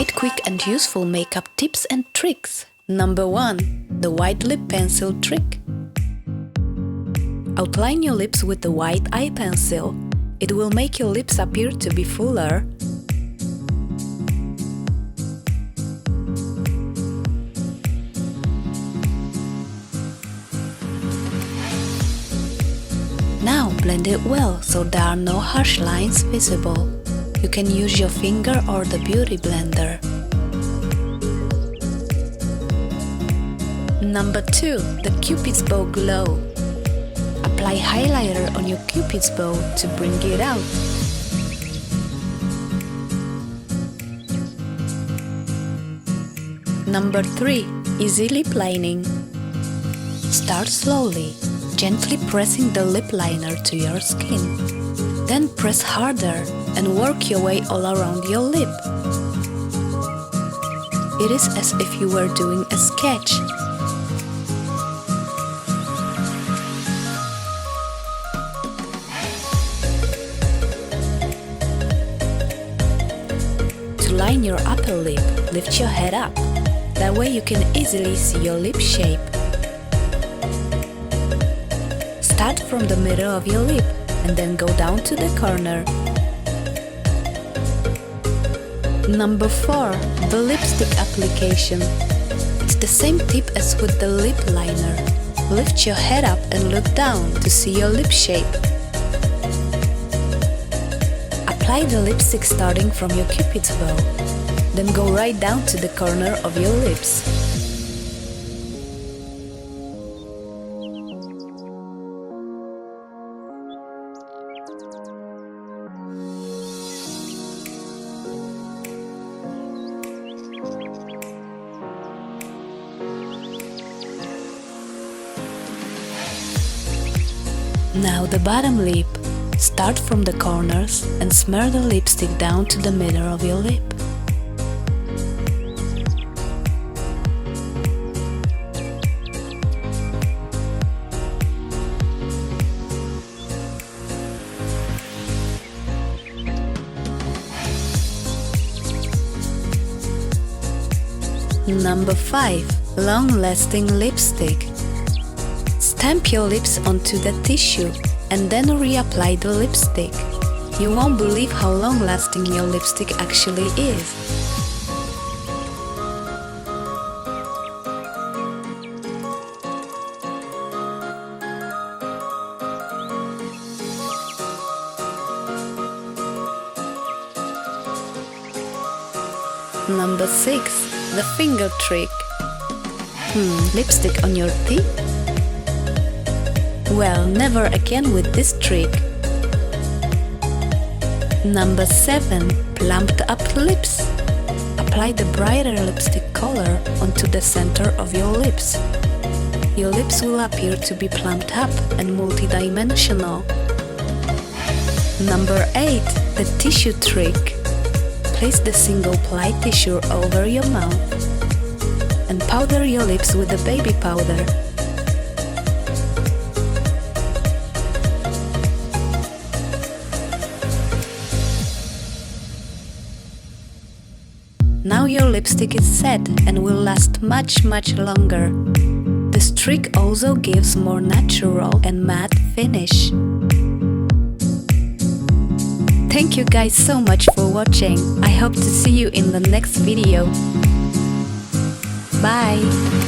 8 quick and useful makeup tips and tricks. Number 1. The white lip pencil trick. Outline your lips with the white eye pencil. It will make your lips appear to be fuller. Now blend it well so there are no harsh lines visible. You can use your finger or the beauty blender. Number 2. The Cupids Bow Glow. Apply highlighter on your Cupid's bow to bring it out. Number 3. Easy lip lining. Start slowly, gently pressing the lip liner to your skin. Then press harder and work your way all around your lip. It is as if you were doing a sketch. To line your upper lip, lift your head up. That way you can easily see your lip shape. Start from the middle of your lip and then go down to the corner. Number 4. The lipstick application. It's the same tip as with the lip liner. Lift your head up and look down to see your lip shape. Apply the lipstick starting from your Cupid's bow. Then go right down to the corner of your lips. Now the bottom lip. Start from the corners and smear the lipstick down to the middle of your lip. Number 5. Long-lasting lipstick. Stamp your lips onto the tissue and then reapply the lipstick. You won't believe how long-lasting your lipstick actually is. Number 6. The finger trick. Lipstick on your teeth? Well, never again with this trick. Number 7. Plumped Up Lips. Apply the brighter lipstick color onto the center of your lips. Your lips will appear to be plumped up and multidimensional. Number 8. The tissue trick. Place the single-ply tissue over your mouth and powder your lips with the baby powder. Now your lipstick is set and will last much longer. This trick also gives more natural and matte finish. Thank you guys so much for watching. I hope to see you in the next video. Bye!